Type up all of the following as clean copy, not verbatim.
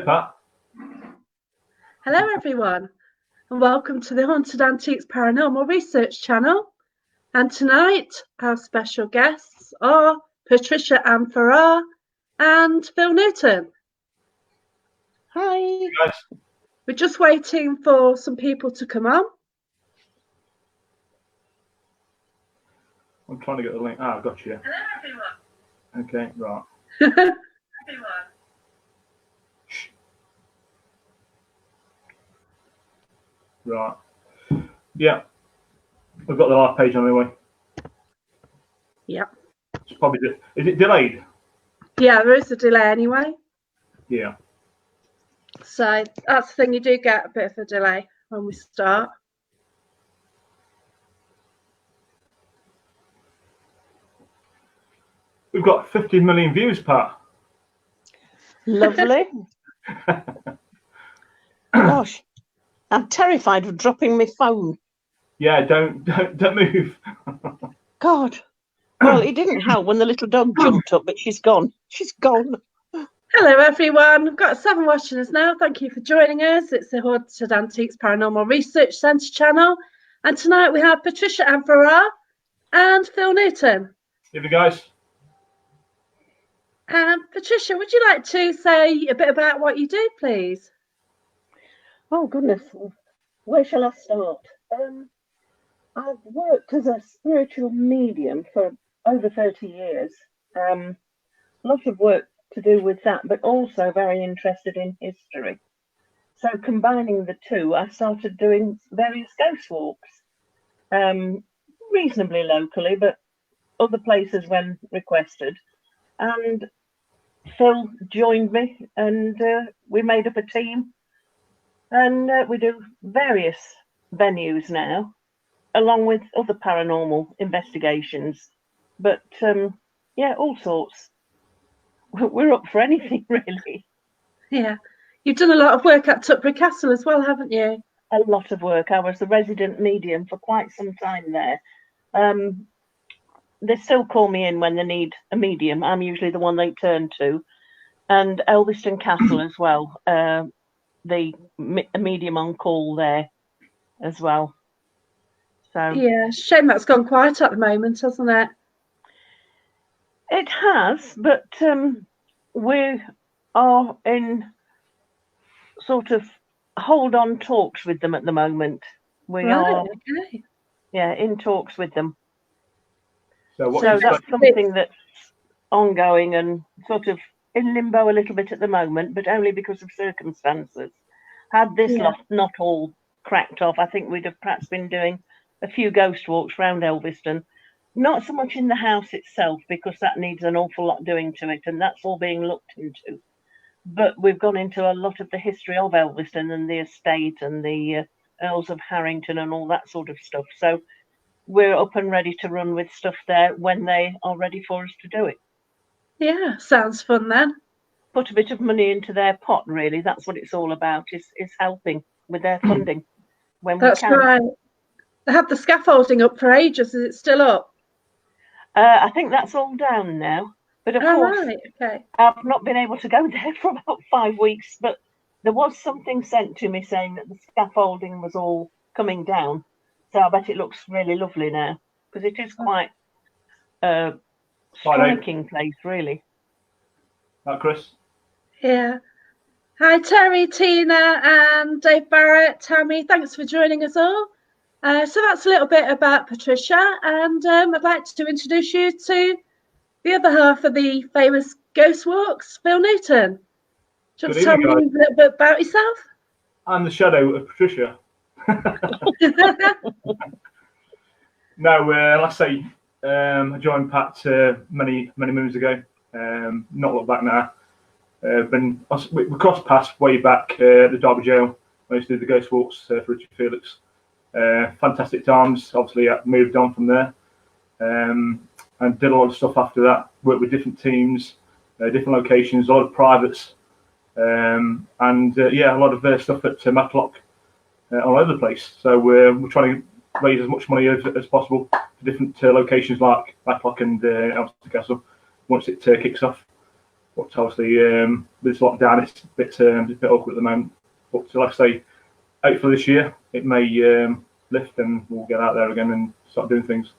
Pat. Hello, everyone, and welcome to the Haunted Antiques Paranormal Research channel. And tonight, our special guests are Patricia and Farrar and Phil Newton. Hi. Guys. We're just waiting for some people to come on. I'm trying to get the link. I've got you. Hello, everyone. Okay, right. Everyone. Right. Yeah. We've got the live page on anyway. Yeah. It's probably is it delayed? Yeah, there is a delay anyway. Yeah. So that's the thing, you do get a bit of a delay when we start. We've got 50 million views, Pat. Lovely. Gosh, I'm terrified of dropping my phone. Yeah, don't move. God. Well, it didn't help when the little dog jumped up, but she's gone. She's gone. Hello, everyone. We've got 7 watching us now. Thank you for joining us. It's the Haunted Antiques Paranormal Research Centre channel. And tonight we have Patricia and Farrar and Phil Newton. Here we guys. Patricia, would you like to say a bit about what you do, please? Oh, goodness. Where shall I start? I've worked as a spiritual medium for over 30 years. Lots of work to do with that, but also very interested in history. So combining the two, I started doing various ghost walks, reasonably locally, but other places when requested. And Phil joined me, and we made up a team, and we do various venues now, along with other paranormal investigations. But yeah, all sorts. We're up for anything, really. Yeah. You've done a lot of work at Tutbury Castle as well, haven't you? A lot of work. I was the resident medium for quite some time there. They still call me in when they need a medium. I'm usually the one they turn to. And Elveston Castle as well. The medium on call there as well. So yeah, shame that's gone quiet at the moment, hasn't it? It has, but we are in sort of hold-on talks with them at the moment. We are, okay. Yeah, in talks with them. So that's something that's ongoing and sort of in limbo a little bit at the moment, but only because of circumstances. Had this lot not all cracked off, I think we'd have perhaps been doing a few ghost walks round Elveston. Not so much in the house itself, because that needs an awful lot doing to it, and that's all being looked into. But we've gone into a lot of the history of Elveston and the estate and the Earls of Harrington and all that sort of stuff. So we're up and ready to run with stuff there when they are ready for us to do it. Yeah, sounds fun then. Put a bit of money into their pot, really. That's what it's all about, is helping with their funding when we can. That's right. They had the scaffolding up for ages. Is it still up? I think that's all down now. But of course, right. Okay. I've not been able to go there for about 5 weeks. But there was something sent to me saying that the scaffolding was all coming down. So I bet it looks really lovely now, because it is quite a striking place, really. Chris? Yeah. Hi, Terry, Tina, and Dave Barrett, Tammy. Thanks for joining us all. So that's a little bit about Patricia, and I'd like to introduce you to the other half of the Famous Ghostwalks, Phil Newton. Do you want to tell me a little bit about yourself? I'm the shadow of Patricia. No, like I say, I joined Pat many moons ago. Not look back now. We crossed paths way back at the Derby Jail. I used to do the ghost walks for Richard Felix. Fantastic times. Obviously, I moved on from there and did a lot of stuff after that. Worked with different teams, different locations, a lot of privates, and yeah, a lot of stuff at Matlock, all over the place. So we're trying to raise as much money as possible for different locations like Matlock and Elveston Castle once it kicks off. But obviously, with this lockdown, it's a bit awkward at the moment. But like I say, hopefully this year it may lift and we'll get out there again and start doing things.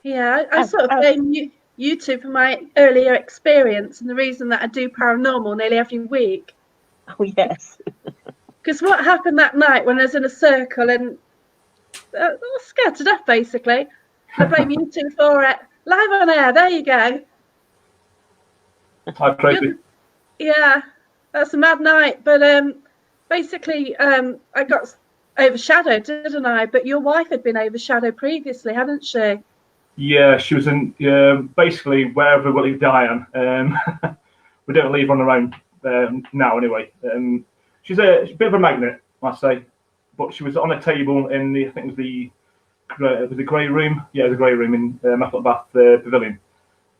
Yeah, I sort of blame you two for my earlier experience and the reason that I do paranormal nearly every week. Oh, yes. Because what happened that night when I was in a circle and I was scared to death, basically. I blame you two for it. Live on air, there you go. Hi, Tracy. Yeah, that's a mad night. But basically, I got overshadowed, didn't I? But your wife had been overshadowed previously, hadn't she? Yeah, she was in basically where everybody dying. We don't leave her on her own now, anyway. She's a bit of a magnet, I say. But she was on a table in the, I think it was the grey room. Yeah, the grey room in Bath Pavilion.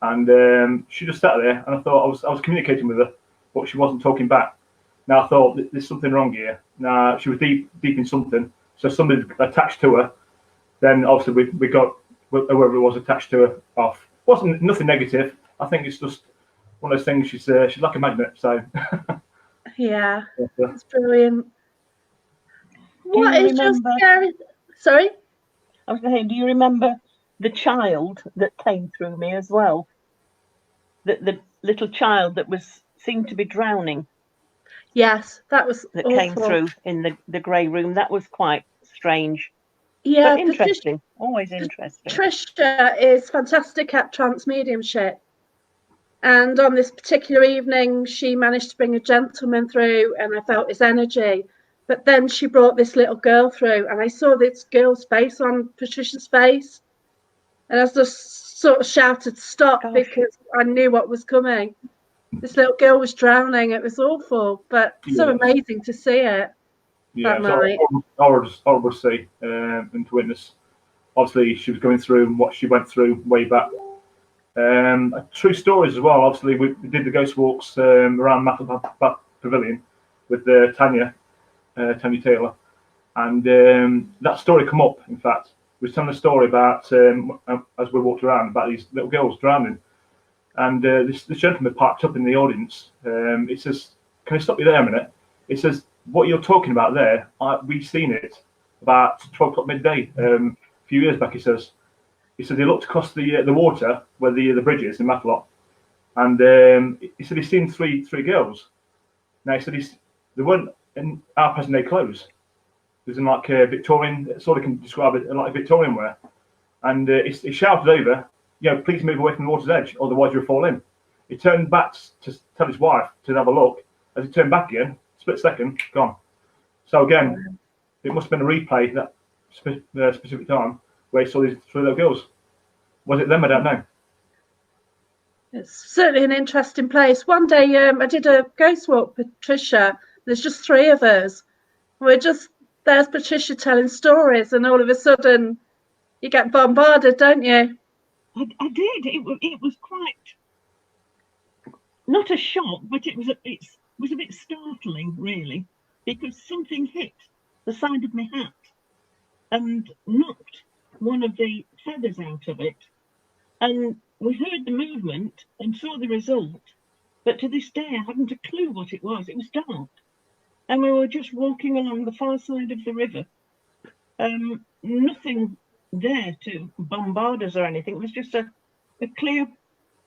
And she just sat there, and I thought I was communicating with her, but she wasn't talking back. Now I thought there's something wrong here. Now she was deep in something, so somebody attached to her. Then obviously we got whoever it was attached to her off. Wasn't nothing negative. I think it's just one of those things. She's like a magnet. So yeah, it's brilliant. What is your scary? Sorry, I was going to say, do you remember the child that came through me as well? The little child that seemed to be drowning. Yes, that was that awful. Came through in the grey room. That was quite strange. Yeah, but interesting. Always interesting. Patricia is fantastic at trance mediumship. And on this particular evening, she managed to bring a gentleman through, and I felt his energy. But then she brought this little girl through, and I saw this girl's face on Patricia's face. And I just sort of shouted, "Stop," because I knew what was coming. This little girl was drowning. It was awful, but so amazing to see it. Yeah, horrible to see and to witness. Obviously, she was going through what she went through way back. True stories as well. Obviously, we did the ghost walks around Bath Pavilion with Tanya Taylor, and that story come up. In fact, we was telling a story about as we walked around about these little girls drowning, and this gentleman parked up in the audience. It says, "Can I stop you there a minute?" It says, "What you're talking about there, we've seen it about 12 o'clock midday a few years back." He says he looked across the water where the bridge is in Matlock, and he said he's seen three girls. Now he said they weren't in our present day clothes. It was in like Victorian, sort of can describe it like Victorian wear, and he shouted over, "Please move away from the water's edge, otherwise you'll fall in." He turned back to tell his wife to have a look. As he turned back again, split second, gone. So again, it must have been a replay that specific time where he saw these three little girls. Was it them? I don't know. It's certainly an interesting place. One day I did a ghost walk with Patricia. There's just three of us. There's Patricia telling stories, and all of a sudden you get bombarded, don't you? I did. It was quite not a shock, but it was a bit startling, really, because something hit the side of my hat and knocked one of the feathers out of it. And we heard the movement and saw the result, but to this day I haven't a clue what it was. It was dark, and we were just walking along the far side of the river. Nothing there to bombard us or anything. It was just a clear,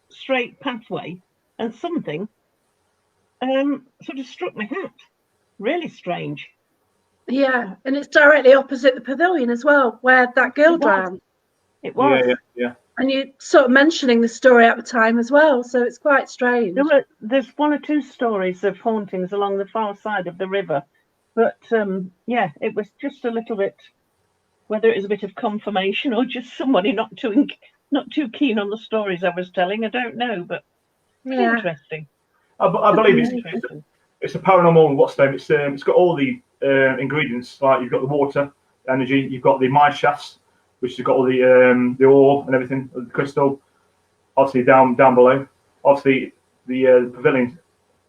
straight pathway, and something sort of struck my hat. Really strange. Yeah, and it's directly opposite the pavilion as well, where that girl drowned. It was. Yeah. And you sort of mentioning the story at the time as well, so it's quite strange. There's one or two stories of hauntings along the far side of the river, but it was just a little bit. Whether it was a bit of confirmation or just somebody not too keen on the stories I was telling, I don't know, but interesting. I believe it's a paranormal. What's the name? It's got all the ingredients. Like you've got the water, energy. You've got the mine shafts, which has got all the ore and everything, the crystal. Obviously down below. Obviously the pavilion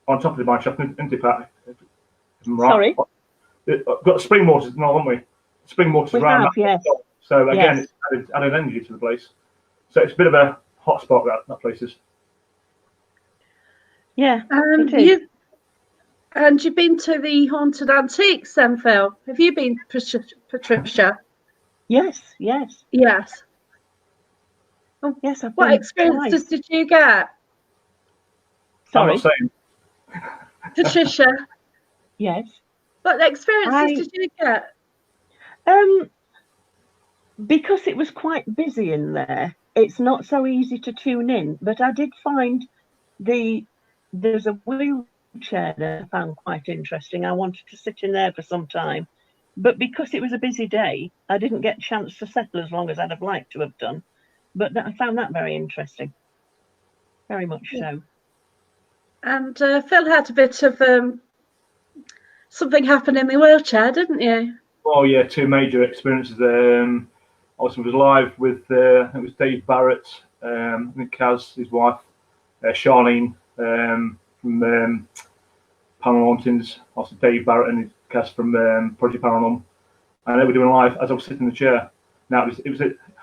on top of the mine shaft, isn't it, Pat? Right. Sorry. We've got spring waters, haven't we? Spring waters around that. Yes. So again, it's added energy to the place. So it's a bit of a hot spot that place is. Yeah, it is. You've been to the haunted antiques then, Phil? Have you been, Patricia? Yes, yes. Yes. Yes, I've What been experiences twice. did you get, I'm not Sorry. saying. Patricia? Yes. What experiences did you get? Because it was quite busy in there, it's not so easy to tune in. But I did find there's a wheelchair that I found quite interesting. I wanted to sit in there for some time, but because it was a busy day, I didn't get a chance to settle as long as I'd have liked to have done. But I found that very interesting, very much so. And Phil had a bit of something happen in the wheelchair, didn't you? Oh yeah, two major experiences. I was live with I think it was Dave Barrett, I think Kaz, his wife, Charlene from Paranormal Hauntings, also Dave Barrett and Kaz from Project Paranormal, and they were doing live as I was sitting in the chair. Now I think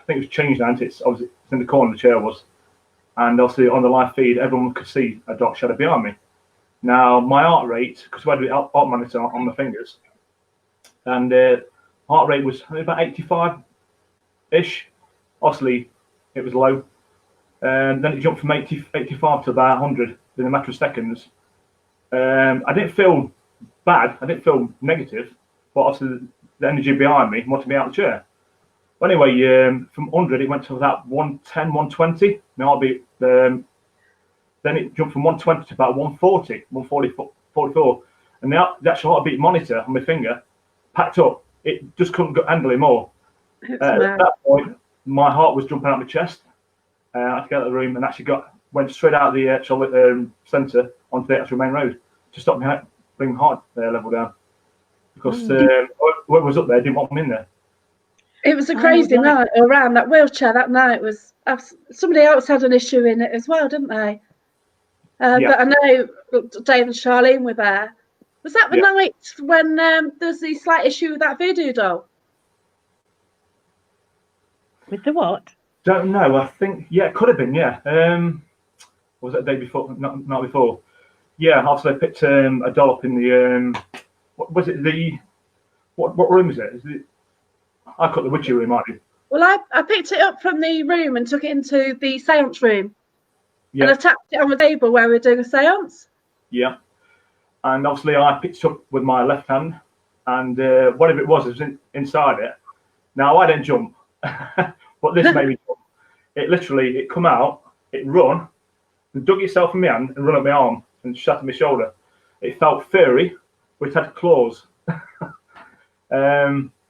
it was changed now. It's obviously it's in the corner the chair was, and obviously on the live feed everyone could see a dark shadow behind me. Now my heart rate, because we had the heart monitor on my fingers, and heart rate was about 85-ish. Obviously, it was low. And then it jumped from 85 to about 100 in a matter of seconds. I didn't feel bad. I didn't feel negative. But obviously, the energy behind me wanted me out of the chair. But anyway, from 100, it went to about 110, 120. My heartbeat. Then it jumped from 120 to about 140, 144. And the actual heartbeat monitor on my finger packed up. It just couldn't handle it more. At that point, my heart was jumping out of my chest. I had to get out of the room and actually went straight out of the actual centre onto the actual main road to stop me bringing heart level down, because whoever was up there didn't want me in there. It was a crazy night around that wheelchair. That night was somebody else had an issue in it as well, didn't they? Yeah. But I know Dave and Charlene were there. Was that the night when there's the slight issue with that voodoo doll? With the what? Don't know. I think it could have been. Yeah. Was it the day before? Not before. Yeah. Obviously, I picked a doll up in the what was it? What room is it? I cut the witchy room, aren't you? Well, I picked it up from the room and took it into the seance room. Yeah. And I tapped it on the table where we were doing a seance. Yeah. And obviously, I picked it up with my left hand, and whatever it was inside it. Now I didn't jump, but this made me jump. It come out, it run, and dug itself in my hand and run up my arm and shut at my shoulder. It felt furry, but it had claws.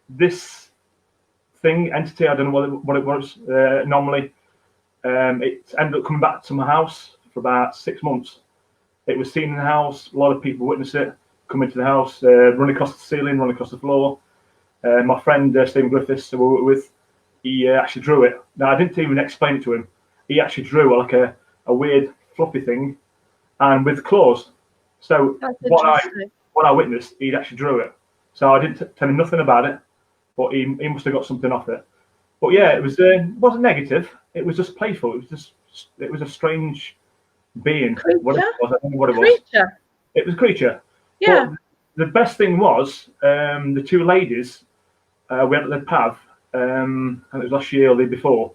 This entity, I don't know what it was. Normally, it ended up coming back to my house for about 6 months. It was seen in the house. A lot of people witnessed it, come into the house, run across the ceiling, run across the floor. My friend Stephen Griffiths, who we were with, he actually drew it. Now I didn't even explain it to him. He actually drew like a weird fluffy thing, and with claws. So what I witnessed, he'd actually drew it. So I didn't tell him nothing about it, but he must have got something off it. But yeah, it wasn't negative. It was just playful. It was a strange being. Creature? What it was, I don't know what it was. Creature. It was a creature. Yeah. But the best thing was the two ladies we went to the pav, and it was last year or the year before.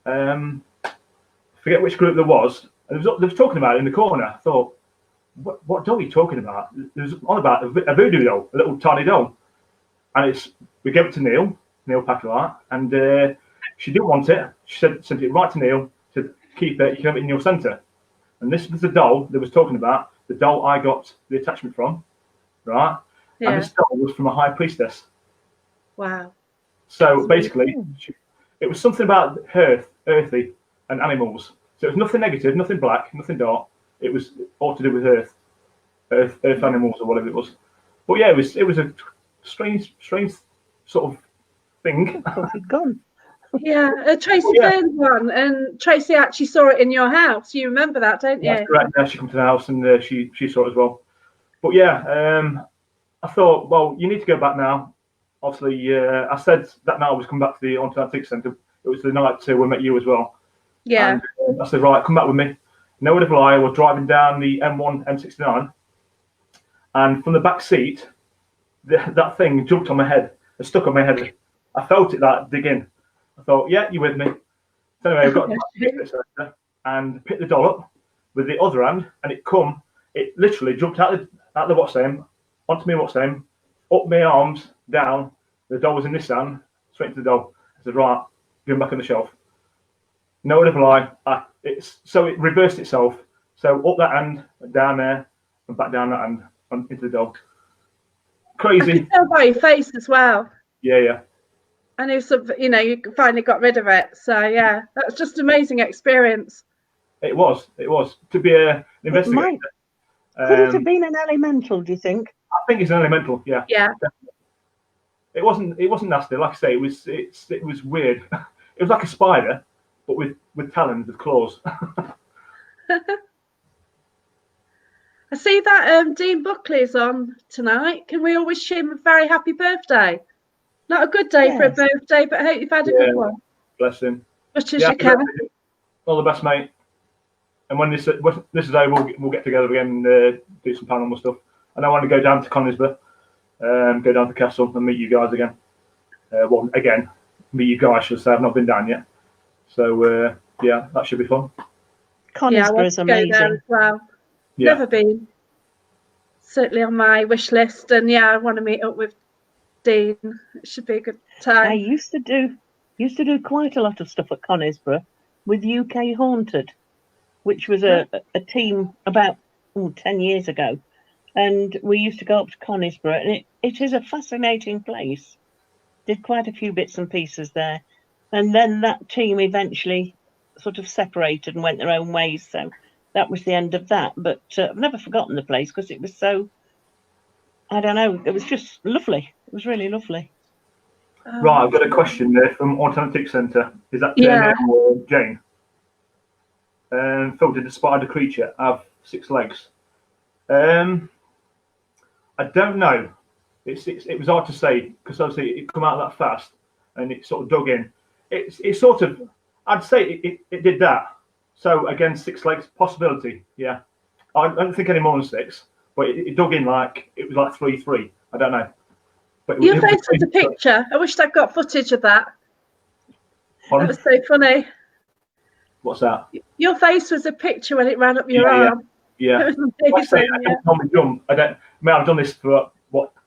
Forget which group there was. And they was talking about it in the corner. I thought, what doll are you talking about? There was on about a voodoo doll, a little tiny doll. And we gave it to Neil Packard, and she didn't want it. She sent it right to Neil to keep it. You can have it in your centre. And this was the doll that was talking about, the doll I got the attachment from, right? Yeah. And this doll was from a high priestess. Wow. So basically, it was something about earthy, and animals. So it was nothing negative, nothing black, nothing dark. It was all to do with earth animals or whatever it was. But yeah, it was a strange sort of thing. Gone. Yeah, Tracy Burns one, and Tracy actually saw it in your house. You remember that, don't you? That's correct. Yeah, she came to the house and she saw it as well. But yeah, I thought, well, you need to go back now. Obviously, I said that night I was coming back to the Haunted Antiques Centre. It was the night we met you as well. Yeah. And I said, right, come back with me. No word of a lie, I was driving down the M1, M69, and from the back seat, that thing jumped on my head. It stuck on my head. I felt it dig in. I thought, yeah, you with me? So anyway, I've got to pick this up and pick the doll up with the other hand, and it literally jumped out the watch name, onto me watch name, up my arms, down. The doll was in this hand, straight into the doll. I said, right, give him back on the shelf. No word of a lie. It reversed itself. So up that hand, down there, and back down that hand, and into the doll. Crazy. I could tell by your face as well. Yeah. And it was, you finally got rid of it. So yeah, that's just an amazing experience. It was to be an investigator. Could it have been an elemental? Do you think? I think it's an elemental. Yeah. Yeah. Definitely. It wasn't nasty. Like I say, it was weird. It was like a spider, but with talons, with claws. I see that Dean Buckley's on tonight. Can we all wish him a very happy birthday? Not a good day for a birthday, but I hope you've had a good one. Bless him. Much as you can. All the best, mate. And when this is over, we'll get together again and do some paranormal stuff. And I want to go down to Conisbrough, go down to the castle and meet you guys again. Meet you guys, I should say. I've not been down yet. So, yeah, that should be fun. Conisbrough is amazing. As well. Yeah. Never been. Certainly on my wish list. And, yeah, I want to meet up with Dean. It should be a good time. I used to do quite a lot of stuff at Conisbrough with UK Haunted, which was a team about 10 years ago. And we used to go up to Conisbrough, and it is a fascinating place. Did quite a few bits and pieces there. And then that team eventually sort of separated and went their own ways. So that was the end of that. But I've never forgotten the place because it was so, I don't know, it was just lovely. It was really lovely. Right, I've got a question there from Alternative Centre. Is that Jane? Phil, did the spider creature have 6 legs? I don't know. It was hard to say because obviously it come out that fast and it sort of dug in. It sort of, I'd say it did that. So again, 6 legs possibility. Yeah, I don't think any more than 6, but it dug in like it was like 3. I don't know. But your face was a picture. I wish I'd got footage of that. Pardon? That was so funny. What's that? Your face was a picture when it ran up your arm. Yeah. I don't normally jump. I've done this for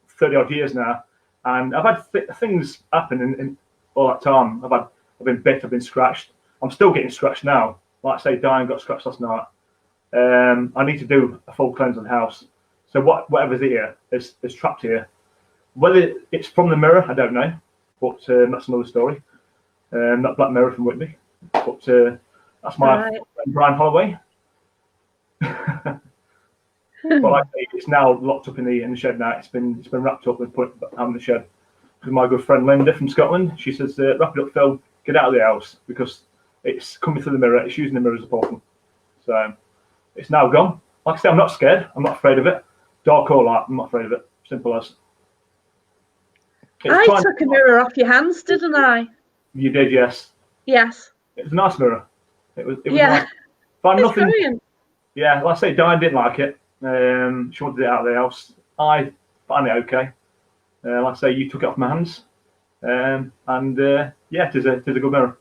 30 odd years now, and I've had things happen in all that time. I've been bit, I've been scratched. I'm still getting scratched now. Like I say, Diane got scratched last night. I need to do a full cleanse of the house. So whatever's here is trapped here. Whether it's from the mirror, I don't know, but that's another story. That black mirror from Whitby, but that's my friend Brian Holloway. But like I say, it's now locked up in the shed now. It's been wrapped up and put out in the shed. Because my good friend Linda from Scotland, she says, "Wrap it up, Phil. Get out of the house because it's coming through the mirror. It's using the mirror as a portal." So it's now gone. Like I say, I'm not scared. I'm not afraid of it. Dark or light, I'm not afraid of it. Simple as. I took a mirror off your hands, didn't I? You did, yes. Yes. It was a nice mirror. It was yeah. Nice. It's brilliant. Yeah, like I say, Diane didn't like it. She wanted it out of the house. I found it okay. Like I say, you took it off my hands. Yeah, it is a good mirror.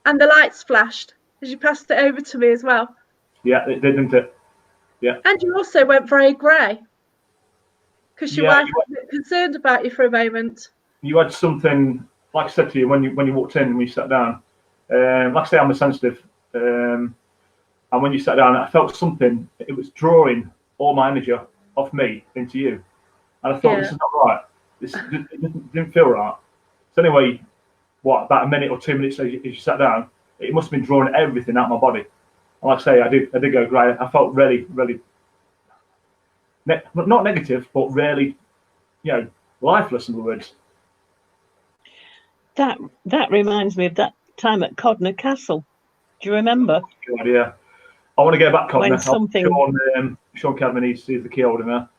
And the lights flashed as you passed it over to me as well. Yeah, it did, didn't it? Yeah. And you also went very grey. Because your wife was a bit concerned about you for a moment. You had something, like I said to you when you walked in and we sat down. Like I say, I'm a sensitive. And when you sat down, I felt something. It was drawing all my energy off me into you. And I thought, this is not right. This didn't feel right. So anyway, about a minute or 2 minutes as you sat down, it must have been drawing everything out of my body. And like I say, I did go grey. I felt really, really, not negative, but really, lifeless, in other words. That reminds me of that time at Codner Castle. Do you remember? God, yeah. I want to go back, Codner. When something... Sean Cadman needs the key holder now.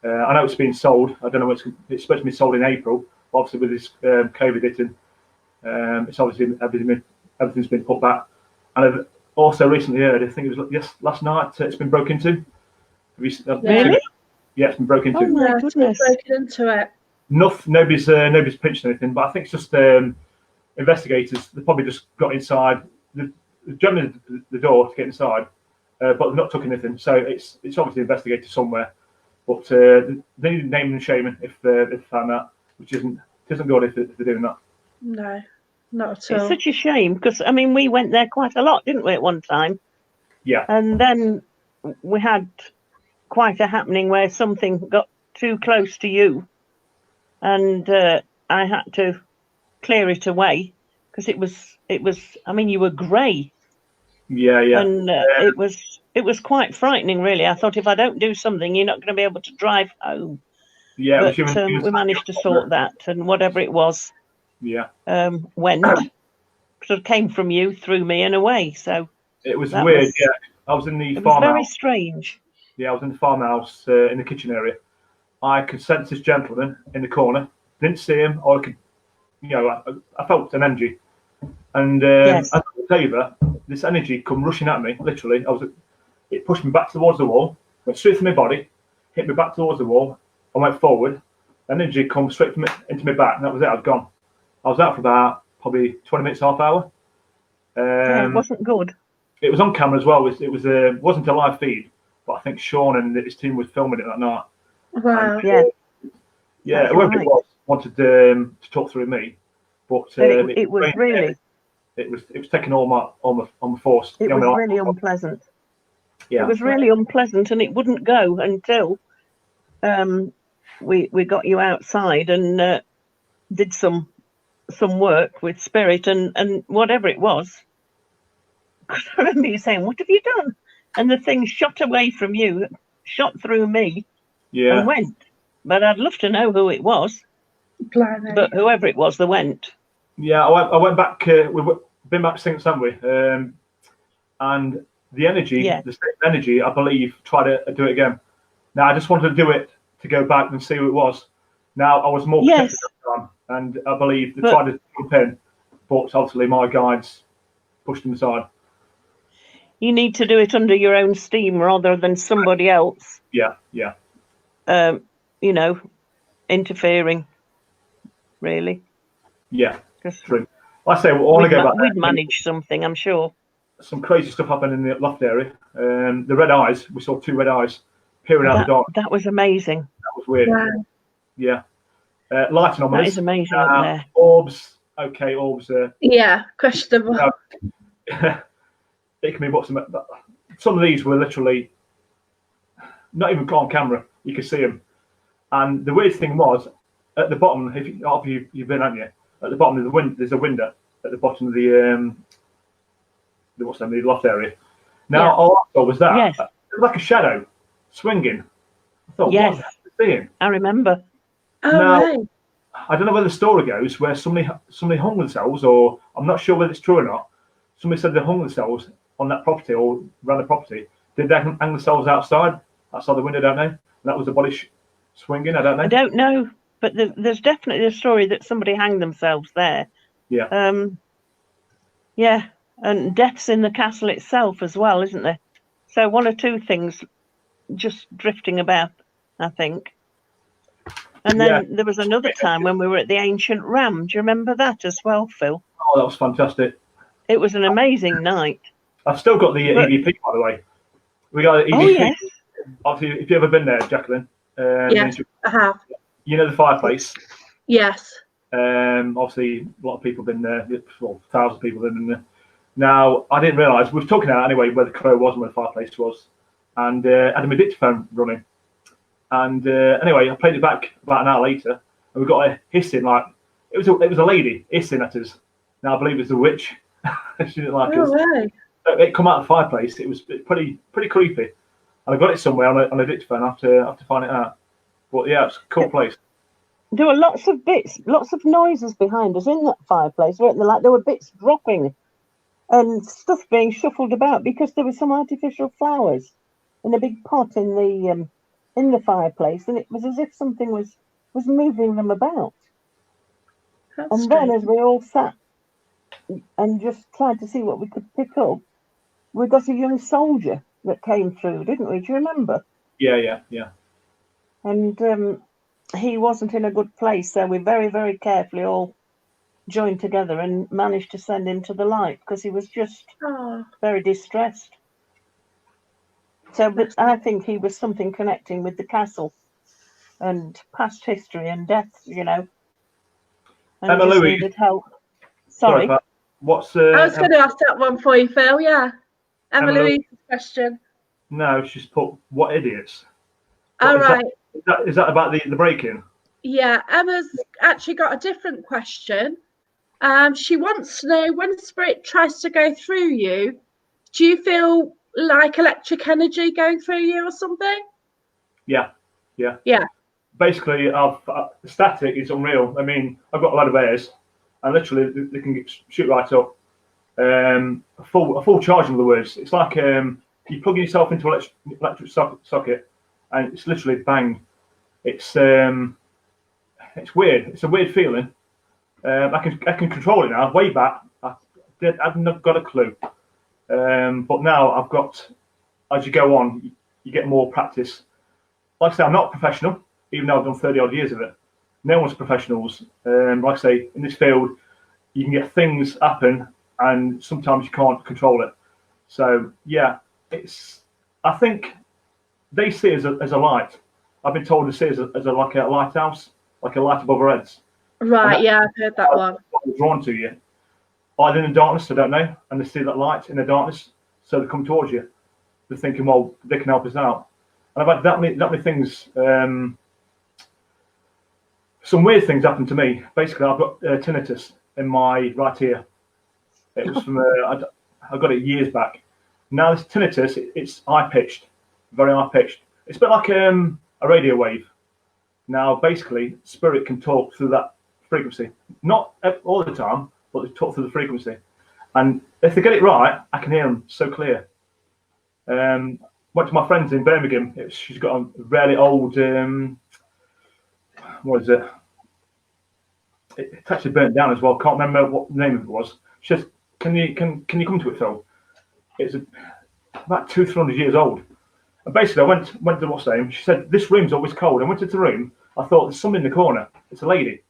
I know it's being sold. I don't know it's supposed to be sold in April. Obviously, with this COVID hitting, it's obviously everything's been put back. And also recently heard, I think it was last night, it's been broken into. Have you, Really? Yeah, it's been broken into. Oh my Yeah, goodness. broken into it. Nobody's pinched anything, but I think it's just investigators. They probably just got inside. They've jumped in the door to get inside, but they've not took anything. So it's obviously investigated somewhere. But they need naming and shaming if they found that, which isn't good if they're doing that. No, not at It's all. such a shame because, I mean, we went there quite a lot, didn't we, at one time? Yeah. And then we had quite a happening where something got too close to you, and I had to clear it away because it was. I mean, you were grey, Yeah. and it was quite frightening, really. I thought if I don't do something, you're not going to be able to drive home. Yeah. But we managed to sort that, and whatever it was, Yeah. went. Sort of came from you, through me, and away. So It was that weird. was- Yeah. I was in the it was very farmhouse. strange. Yeah, I was in the farmhouse in the kitchen area. I could sense this gentleman in the corner. Didn't see him, or I could, I felt an energy. And Yes. as I looked over, this energy come rushing at me. Literally, it pushed me back towards the wall, went straight through my body, hit me back towards the wall. I went forward. Energy come straight into my back, and that was it. I was gone. I was out for about probably 20 minutes, half hour. Yeah, it wasn't good. It was on camera as well. It wasn't a live feed, but I think Sean and his team was filming it that night. Wow. Yeah. Yeah, That's whoever right. it was wanted to talk through me, but It was really, it was taking all my force. it You know, was my life. really unpleasant. Yeah. It was really unpleasant, and it wouldn't go until we got you outside and did some work with spirit and whatever it was. I remember you saying, "What have you done?" And the thing shot away from you, shot through me, Yeah. and went. But I'd love to know who it was. Blimey. But whoever it was, they went. Yeah, I went back. We've been back since, haven't we? And the energy, Yeah. the same energy, I believe, tried to do it again. Now I just wanted to do it to go back and see who it was. Now I was more protected Yes. at the time, and I believe they But- tried to jump in, but obviously my guides pushed them aside. You need to do it under your own steam rather than somebody else, Yeah. interfering. Really, Yeah. 'Cause True. Like I say, I want to go back. we'd manage something, I'm sure. Some crazy stuff happened in the loft area. The red eyes. We saw two red eyes peering out the door. That was amazing. That was weird. Wow. Yeah. Light That anomalies. is amazing up there. Orbs. Okay, orbs. Yeah, questionable. It can be what some of these were literally not even on camera. You could see them. And the weird thing was, at the bottom, if you've been, haven't you? At the bottom of the window, there's a window at the bottom of the loft area. Now, Yeah. all I saw was that. Yes. It was like a shadow swinging. I thought, Yes. what the seeing? I remember. Oh, No. right. I don't know where the story goes, where somebody hung themselves, or I'm not sure whether it's true or not. Somebody said they hung themselves on that property or around the property. Did they hang themselves outside the window? Don't know. And that was the body swinging. I don't know. I don't know, but there's definitely a story that somebody hanged themselves there. Yeah. Yeah, and deaths in the castle itself as well, isn't there? So one or two things just drifting about, I think. And then there was another time when we were at the Ancient Ram. Do you remember that as well, Phil? Oh, that was fantastic. It was an amazing night. I've still got the EVP, by the way. We got EVP. Oh, yes. Obviously, if you've ever been there, Jacqueline, Yes, I have. you know the fireplace. Yes. Obviously, a lot of people have been there. Well, thousands of people have been there. Now, I didn't realise, we were talking about anyway where the crow was and where the fireplace was, and had a dictaphone running. And anyway, I played it back about an hour later, and we got a hissing, like, it was a lady hissing at us. Now, I believe it's a witch. She didn't like us. Right. It come out of the fireplace. It was pretty creepy. And I got it somewhere on a dictaphone. I have to find it out. But yeah, it's a cool place. There were lots of bits, lots of noises behind us in that fireplace, weren't there? Like there were bits dropping and stuff being shuffled about because there were some artificial flowers in a big pot in the fireplace, and it was as if something was moving them about. That's And strange. then as we all sat and just tried to see what we could pick up, we got a young soldier that came through, didn't we? Do you remember? Yeah. And he wasn't in a good place, so we very, very carefully all joined together and managed to send him to the light because he was just Oh, very distressed. So, but I think he was something connecting with the castle and past history and deaths, you know, and Emma just Louise, needed help. sorry, Sorry. Pat. What's I was going to ask that one for you, Phil. Yeah, Emma Emma Louise? Louise's question. No, she's put what idiots. All Is right. is that about the break-in? Yeah, Emma's actually got a different question. She wants to know, when spirit tries to go through you, do you feel like electric energy going through you or something? Yeah. Yeah. Basically, the static is unreal. I mean, I've got a lot of airs, and literally they can shoot right up. A full charge, in other words. It's like you plug yourself into an electric socket, and it's literally bang. It's weird. It's a weird feeling. I can control it now. Way back, I've not got a clue. But now I've got. As you go on, you get more practice. Like I say, I'm not a professional, even though I've done 30 odd years of it. No one's professionals. Like I say, in this field, you can get things happen, and sometimes you can't control it. So yeah, I think they see it as a light. I've been told to see it as like a lighthouse, like a light above our heads. Right. Yeah, I've heard that one. What drawn to you, either in the darkness, I don't know, and they see that light in the darkness, so they come towards you. They're thinking, well, they can help us out. And I've had that many things. Some weird things happened to me. Basically, I've got tinnitus in my right ear. It was from I got it years back. Now this tinnitus, it's high pitched, very high pitched. It's a bit like a radio wave. Now, basically, spirit can talk through that frequency. Not all the time, but they talk through the frequency. And if they get it right, I can hear them so clear. Went to my friends in Birmingham. She's got a really old. What is it? It's actually burnt down as well. Can't remember what the name of it was. She says, "Can you come to it, Phil?" It's about 200-300 years old. And basically, I went to what's her name. She said, "This room's always cold." I went into the room. I thought there's something in the corner. It's a lady.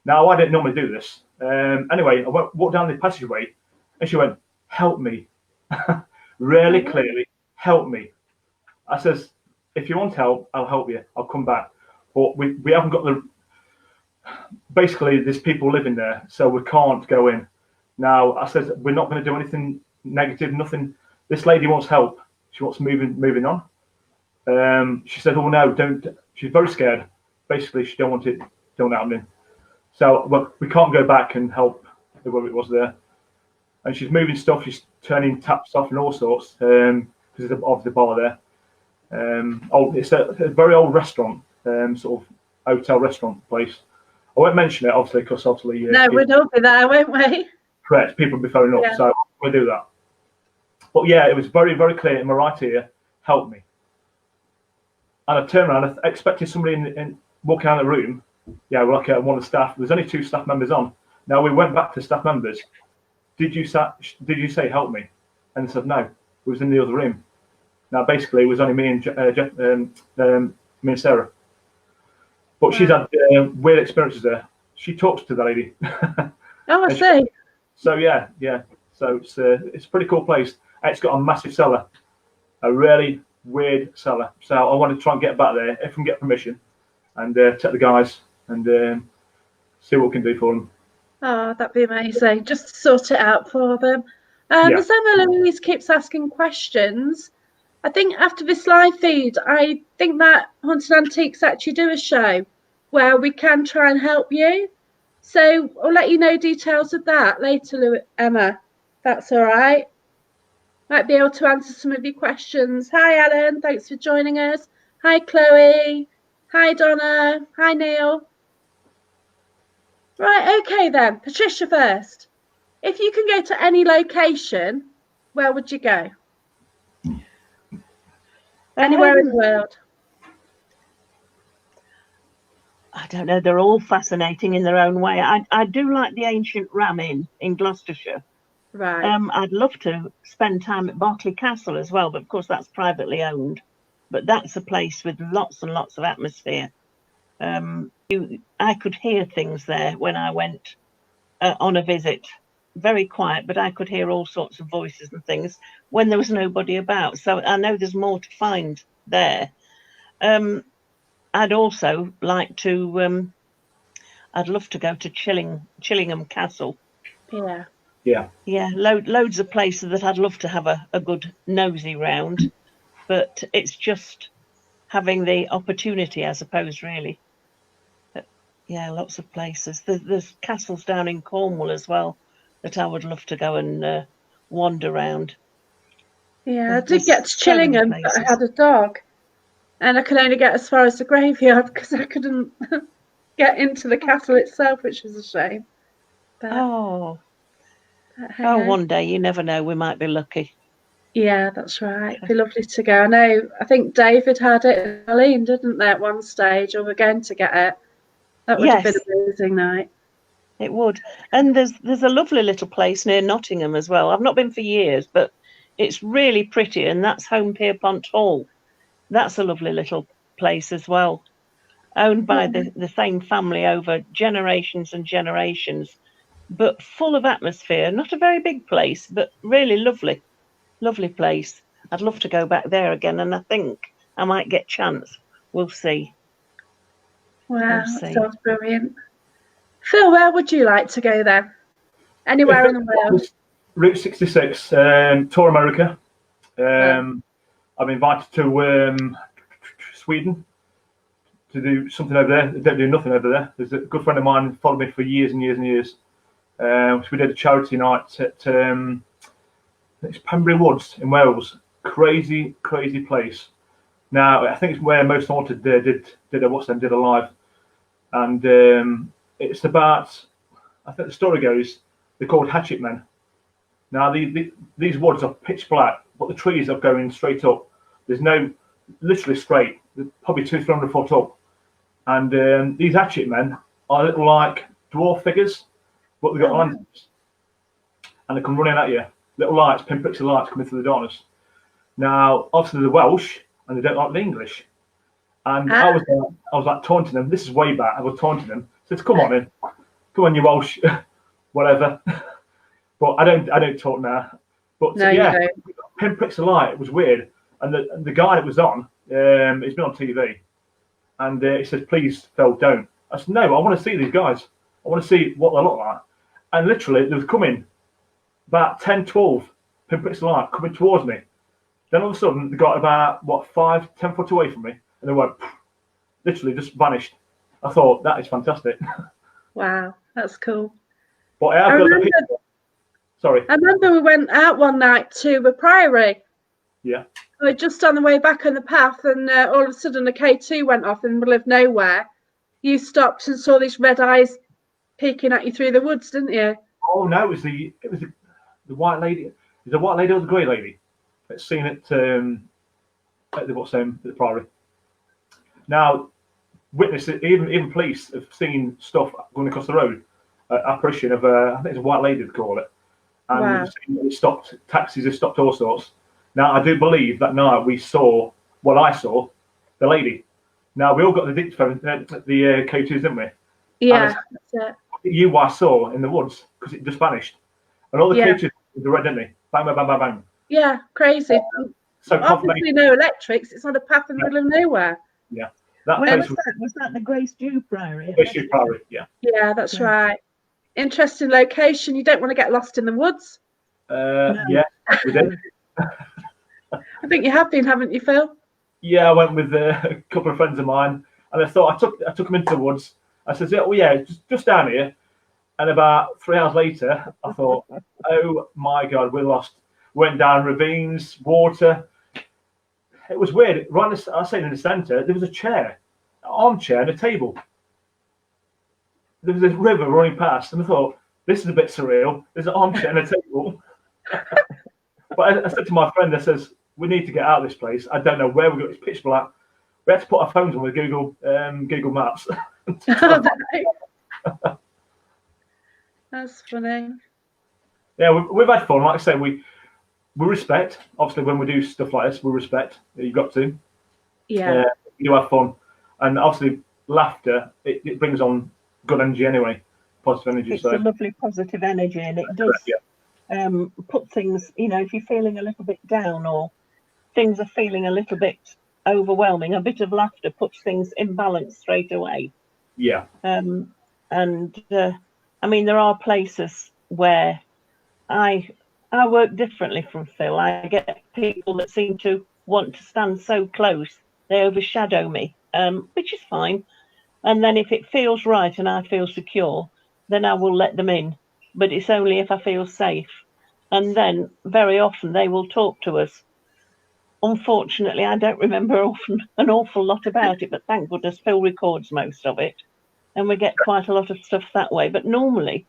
Now I didn't normally do this. Anyway, I walked down the passageway, and she went, "Help me," really clearly. "Help me." I says, "If you want help, I'll help you. I'll come back." But we haven't got the. Basically, there's people living there, so we can't go in. Now I says we're not going to do anything negative. Nothing. This lady wants help. She wants moving on. She said, "Oh no, don't." She's very scared. Basically, she don't want it happening. So we can't go back and help whoever it was there. And she's moving stuff. She's turning taps off and all sorts because there's of the bar there. It's a very old restaurant, sort of hotel restaurant place. I won't mention it, obviously, because obviously. No, we'll all be there, won't we? Correct. People will be phoning up, so we'll do that. But yeah, it was very, very clear in my right ear. Help me. And I turned around. I expected somebody in walking out of the room. Yeah, we're like one of the staff. There's only 2 staff members on. Now we went back to staff members. Did you say help me? And they said no. It was in the other room. Now basically it was only me and me and Sarah. But she's had weird experiences there. She talks to the lady. Oh, I see. So yeah. So it's a pretty cool place. It's got a massive cellar, a really weird cellar. So I want to try and get back there if we can get permission, and take the guys and see what we can do for them. Oh, that'd be amazing. Just sort it out for them. As Emma Louise keeps asking questions, I think after this live feed, I think that Haunted Antiques actually do a show where we can try and help you. So I'll let you know details of that later, Emma. That's all right. Might be able to answer some of your questions. Hi, Alan. Thanks for joining us. Hi, Chloe. Hi, Donna. Hi, Neil. Right, okay then. Patricia first. If you can go to any location, where would you go? Anywhere in the world. I don't know. They're all fascinating in their own way. I do like the ancient Ram Inn in Gloucestershire. Right. I'd love to spend time at Berkeley Castle as well, but of course that's privately owned. But that's a place with lots and lots of atmosphere. I could hear things there when I went on a visit. Very quiet, but I could hear all sorts of voices and things when there was nobody about. So I know there's more to find there. I'd also like to. I'd love to go to Chillingham Castle. Yeah. Yeah. Yeah, loads of places that I'd love to have a good nosy round, but it's just having the opportunity, I suppose, really. But, yeah, lots of places. There's castles down in Cornwall as well that I would love to go and wander around. Yeah, I did There's get to so many Chillingham, but I places. had a dog, and I could only get as far as the graveyard because I couldn't get into the castle itself, which was a shame. But, Oh, hey ho. one day, you never know, we might be lucky. Yeah, that's right. It'd be lovely to go. I think David had it in Eileen, didn't they, at one stage, or we're going to get it. That would have been Yes. an amazing night. It would. And there's a lovely little place near Nottingham as well. I've not been for years, but it's really pretty, and that's Home Pierpont Hall. That's a lovely little place as well, owned by the same family over generations and generations, but full of atmosphere. Not a very big place, but really lovely, lovely place. I'd love to go back there again, and I think I might get chance. We'll see. Wow, We'll that see. sounds brilliant. Phil, where would you like to go then? Anywhere in the world? Route 66, tour America. I'm invited to Sweden to do something over there. They don't do nothing over there. There's a good friend of mine who followed me for years and years and years. So we did a charity night at it's Pembury Woods in Wales. Crazy place. Now I think it's where Most Haunted did a live, and it's about. I think the story goes they're called hatchet men. Now these woods are pitch black, but the trees are going straight up. There's no literally straight. They're probably 200-300 foot up, and these hatchet men are little like dwarf figures, but they've got lanterns, and they come running at you. Little lights, pinpricks of lights coming through the darkness. Now, obviously they're Welsh and they don't like the English. And I was like taunting them. This is way back. I was taunting them. I said, "Come on in, come on, you Welsh, whatever." But I don't talk now. But No, yeah, you pinpricks of light. It was weird. And the guy that was on, he's been on TV, and he said, "Please, Phil, don't." I said, "No, I want to see these guys. I want to see what they look like." And literally, they was coming about 10, 12 pinpricks of light coming towards me. Then all of a sudden, they got about 5-10 foot away from me, and they went, literally just vanished. I thought that is fantastic. Wow, that's cool. But I remember, sorry. I remember we went out one night to the Priory. Yeah. We were just on the way back on the path, and all of a sudden a K2 went off in the middle of nowhere. You stopped and saw these red eyes peeking at you through the woods, didn't you? Oh no, it was the white lady. Is the white lady or the grey lady? That's seen it at the Priory. Now, witnesses, even police have seen stuff going across the road. Apparition of I think it's a white lady to call it, and it stopped. Taxis have stopped all sorts. Now, I do believe that night I saw the lady. Now we all got the dictaphone, the K2s, didn't we? Yeah, that's it. I saw in the woods because it just vanished, and all the K2s were red, didn't they? Bang, bang, bang, bang, bang. Yeah, crazy. So obviously no electrics. It's on a path in the middle of nowhere. Yeah. Was that the Grace Dew Priory? Grace Dew Priory, yeah. Yeah, that's right. Interesting location. You don't want to get lost in the woods. No. Yeah, we did. I think you have been, haven't you, Phil? Yeah, I went with a couple of friends of mine, and I took them into the woods. I said, "Oh yeah, just down here." And about 3 hours later, I thought, "Oh my God, we're lost." Went down ravines, water. It was weird. Right, I was saying in the centre, there was a chair, an armchair, and a table. There was a river running past, and I thought, "This is a bit surreal. There's an armchair and a table." But I said to my friend, I says, "We need to get out of this place. I don't know where we go. It's pitch black." We had to put our phones on with Google Maps. That's funny. Yeah, we've had fun. Like I say, we respect. Obviously, when we do stuff like this, we respect. You've got to. Yeah. You have fun, and obviously, laughter it brings on good energy anyway, positive energy. It's a lovely positive energy, and it does put things. If you're feeling a little bit down or things are feeling a little bit overwhelming, a bit of laughter puts things in balance straight away. Yeah. I mean, there are places where I work differently from Phil. I get people that seem to want to stand so close, they overshadow me, which is fine. And then if it feels right and I feel secure, then I will let them in. But it's only if I feel safe. And then very often they will talk to us. Unfortunately, I don't remember an awful lot about it, but thank goodness Phil records most of it. And we get quite a lot of stuff that way. But normally,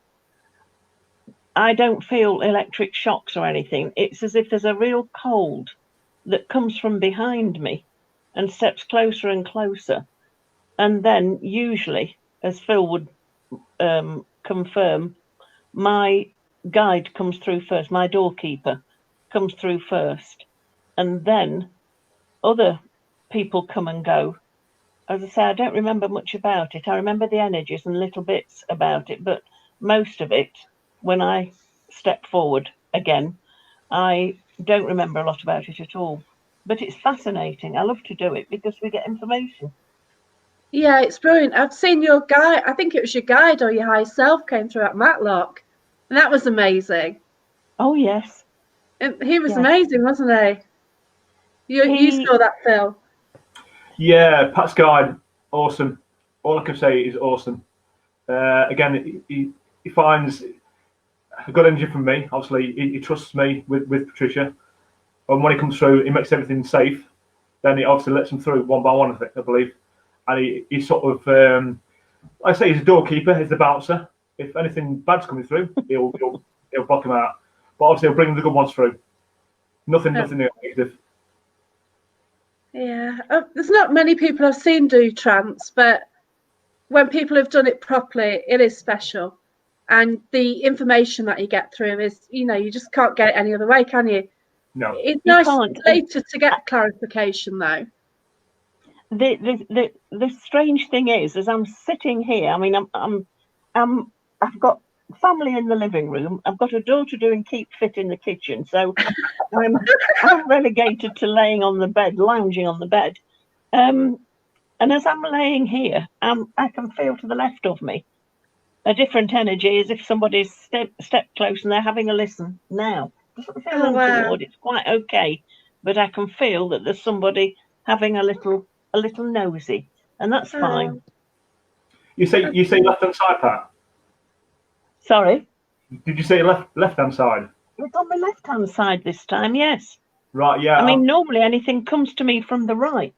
I don't feel electric shocks or anything. It's as if there's a real cold that comes from behind me and steps closer and closer. And then usually, as Phil would confirm, my guide comes through first, my doorkeeper comes through first. And then other people come and go. As I say, I don't remember much about it. I remember the energies and little bits about it, but most of it, when I step forward again, I don't remember a lot about it at all. But it's fascinating. I love to do it because we get information. Yeah, it's brilliant. I've seen your guide. I think it was your guide or your high self came through at Matlock, and that was amazing. Oh yes, and he was amazing, wasn't he? You saw that, Phil? Yeah, Pat's guide, awesome. All I can say is awesome. Again, he finds a good energy from me. Obviously, he trusts me with Patricia. And when he comes through, he makes everything safe. Then he obviously lets them through one by one, I believe. And he sort of, I say he's a doorkeeper, he's the bouncer. If anything bad's coming through, he'll block him out. But obviously, he'll bring the good ones through. Nothing negative. Yeah, there's not many people I've seen do trance, but when people have done it properly, it is special. And the information that you get through is, you just can't get it any other way, can you? No. It's nice later to get clarification, though. The strange thing is, as I'm sitting here, I mean, I've got family in the living room. I've got a daughter doing keep fit in the kitchen, so I'm relegated to laying on the bed, lounging on the bed. And as I'm laying here, I can feel to the left of me a different energy, as if somebody's stepped close and they're having a listen now. It doesn't feel untoward. It's quite okay, but I can feel that there's somebody having a little nosy, and that's fine. You say left hand side, Pat? Sorry? Did you say left hand side? It's on the left hand side this time, yes. Right, yeah. I mean, normally anything comes to me from the right.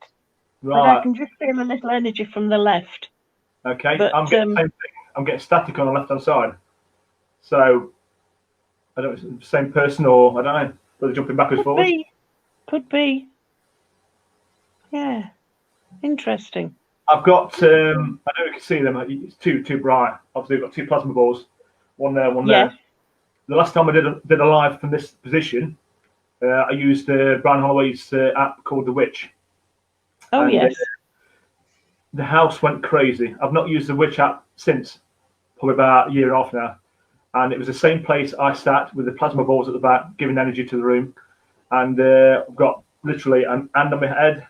But I can just feel a little energy from the left. Okay, but, I'm getting the same thing. I'm getting static on the left hand side. So I don't know if it's the same person or I don't know. But they're jumping backwards forwards. Could be. Yeah. Interesting. I've got I don't know if you can see them, it's too bright. Obviously I've got two plasma balls. One there, one there. The last time I did a live from this position, I used Brian Holloway's app called The Witch. Oh, and, yes. The house went crazy. I've not used the Witch app since, probably about a year and a half now. And it was the same place I sat with the plasma balls at the back, giving energy to the room. And I've got literally an hand on my head,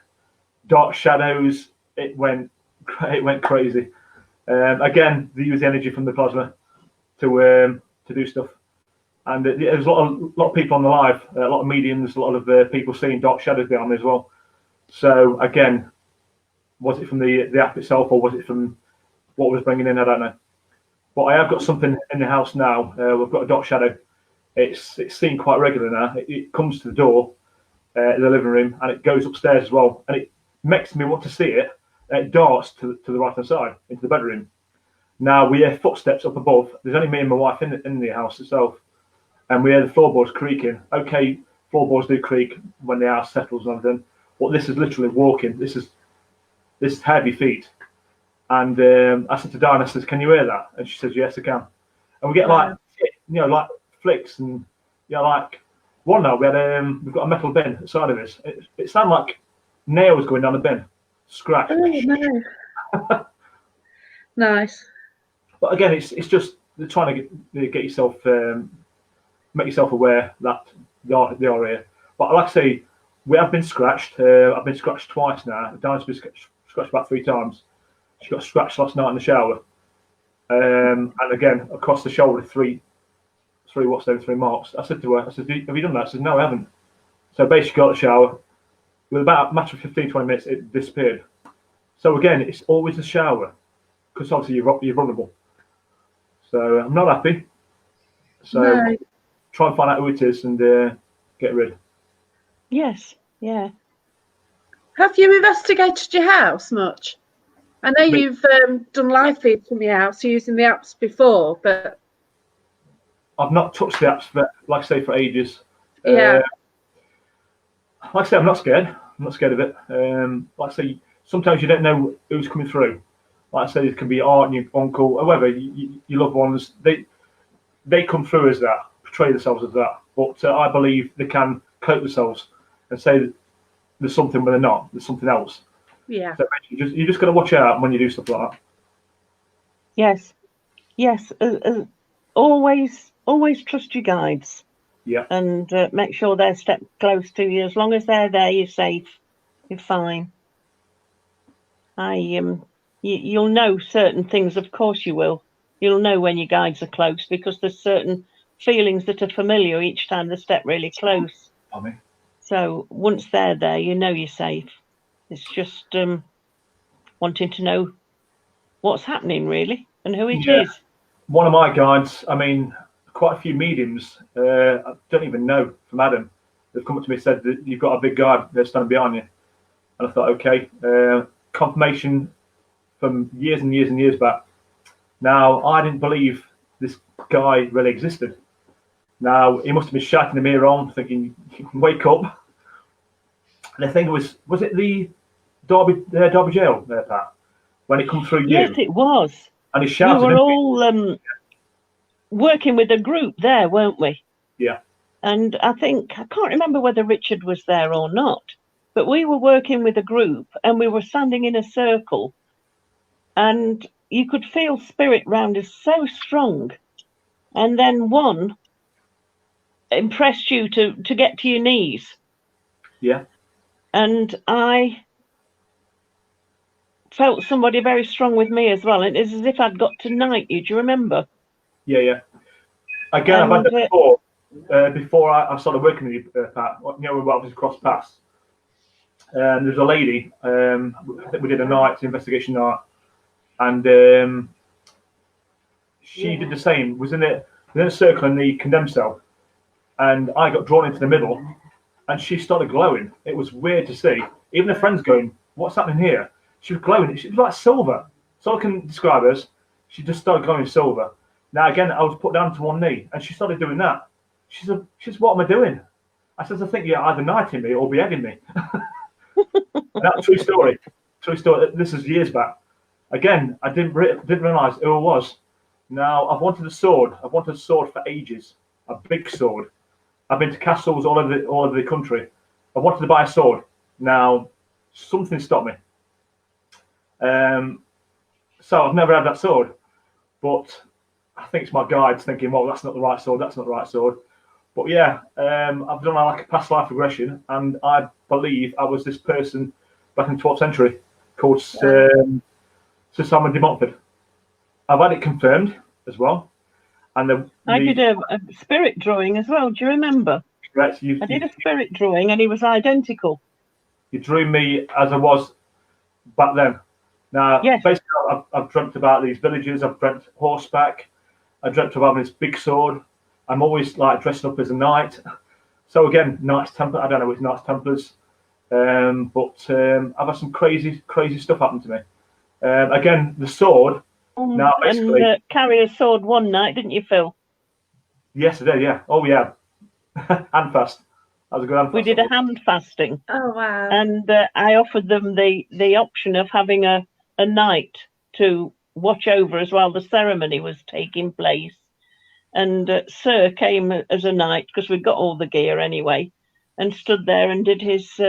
dark shadows. It went crazy. Again, they use the energy from the plasma to do stuff. And there's a lot of people on the live, a lot of mediums, a lot of people seeing dark shadows behind me as well. So again, was it from the app itself or was it from what was bringing in? I don't know. But I have got something in the house now. We've got a dark shadow. It's seen quite regular now. It comes to the door in the living room and it goes upstairs as well. And it makes me want to see it. It darts to the right hand side into the bedroom. Now we hear footsteps up above. There's only me and my wife in the house itself, and we hear the floorboards creaking. Okay, floorboards do creak when the house settles and everything, but this is literally walking. This is heavy feet. And I said to Diana, I says, "Can you hear that?" And she says, "Yes, I can." And we get like flicks, and like one night we've got a metal bin outside of us. It sounded like nails going down the bin, scratch. Oh no. Nice. But again, it's just they're trying to get yourself, make yourself aware that they are here. But like I say, we have been scratched. I've been scratched twice now. Diana's been scratched about 3 times. She got scratched last night in the shower, and again across the shoulder, three marks. I said to her, "Have you done that?" She said, "No, I haven't." So basically, got out of the shower. With about a matter of 15-20 minutes, it disappeared. So again, it's always the shower, because obviously you're vulnerable. So I'm not happy. So try and find out who it is and get rid. Yes, yeah. Have you investigated your house much? I know you've done live feeds from your house using the apps before, but I've not touched the apps, like I say, for ages. Yeah. Like I say, I'm not scared. I'm not scared of it. Like I say, sometimes you don't know who's coming through. Like I say, it can be aunt, your uncle, whoever, your loved ones. They come through as that, portray themselves as that. But I believe they can cope themselves and say that there's something when they're not. There's something else. Yeah. So you just got to watch out when you do stuff like that. Yes, yes. Always trust your guides. Yeah. And make sure they're step close to you. As long as they're there, you're safe. You're fine. You'll know certain things. Of course, you will. You'll know when your guides are close because there's certain feelings that are familiar each time they step really close. So once they're there, you know you're safe. It's just wanting to know what's happening really and who it is. One of my guides, I mean, quite a few mediums, I don't even know from Adam. They've come up to me and said that you've got a big guide there standing behind you. And I thought, okay, confirmation from years and years and years back. Now, I didn't believe this guy really existed. Now, he must have been shouting the mirror on, thinking, wake up. And I think was it the Derby jail there, Pat? When it come through you? Yes, it was. And he shouted. We were all working with a group there, weren't we? Yeah. And I can't remember whether Richard was there or not, but we were working with a group and we were standing in a circle and you could feel spirit round us so strong. And then one impressed you to get to your knees. Yeah. And I felt somebody very strong with me as well. And it's as if I'd got to knight you. Do you remember? Yeah. Again, I've had that before. Before I started working with you, Pat, we obviously crossed paths. There's a lady, I think we did a investigation night, and she did the same, was in a circle in the condemned cell, and I got drawn into the middle, and she started glowing. It was weird to see. Even the friends going, what's happening here? She was glowing. She was like silver. So I can describe her as, she just started glowing silver. Now, again, I was put down to one knee, and she started doing that. She said, what am I doing? I said, I think you're either knighting me or beheading me. That's true story. True story. This is years back. Again, I didn't realise who I was. Now, I've wanted a sword. I've wanted a sword for ages. A big sword. I've been to castles all over the country. I wanted to buy a sword. Now, something stopped me. So I've never had that sword. But I think it's my guides thinking, well, that's not the right sword. That's not the right sword. But yeah, I've done like a past life regression, and I believe I was this person back in the 12th century called Sir Simon de Montfort. I've had it confirmed as well. And I did a spirit drawing as well. Do you remember? Correct. I did a spirit drawing, and he was identical. You drew me as I was back then. Now, basically, I've dreamt about these villages. I've dreamt horseback. I dreamt of having this big sword. I'm always like dressing up as a knight. So again, Knights Templar. I don't know if it's Knights Templars, but I've had some crazy stuff happen to me. Again, the sword. Now basically, and carry a sword one night, didn't you, Phil? Yes, I did. Yeah. Oh yeah. Hand fast. That was a good hand fast. We did a hand fasting. Oh wow. And I offered them the option of having a knight to watch over as while the ceremony was taking place. And Sir came as a knight, because we'd got all the gear anyway, and stood there and did his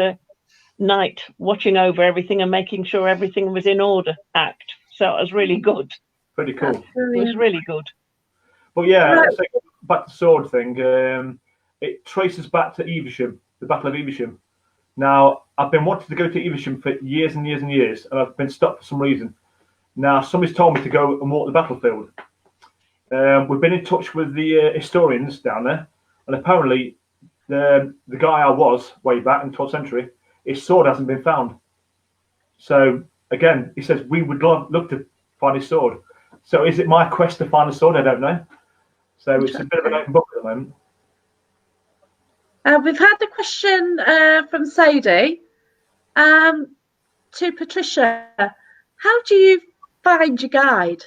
knight watching over everything and making sure everything was in order act. So it was really good. Pretty cool. It was really good. But yeah, Right. so back to the sword thing. It traces back to Evesham, the Battle of Evesham. Now, I've been wanting to go to Evesham for years and years and years, and I've been stopped for some reason. Now, somebody's told me to go and walk the battlefield. We've been in touch with the historians down there, and apparently the guy I was way back in the 12th century, his sword hasn't been found. So, again, he says, we would love to find his sword. So is it my quest to find a sword? I don't know. So it's a bit of an open book at the moment. We've had the question from Sadie to Patricia. How do you find your guide?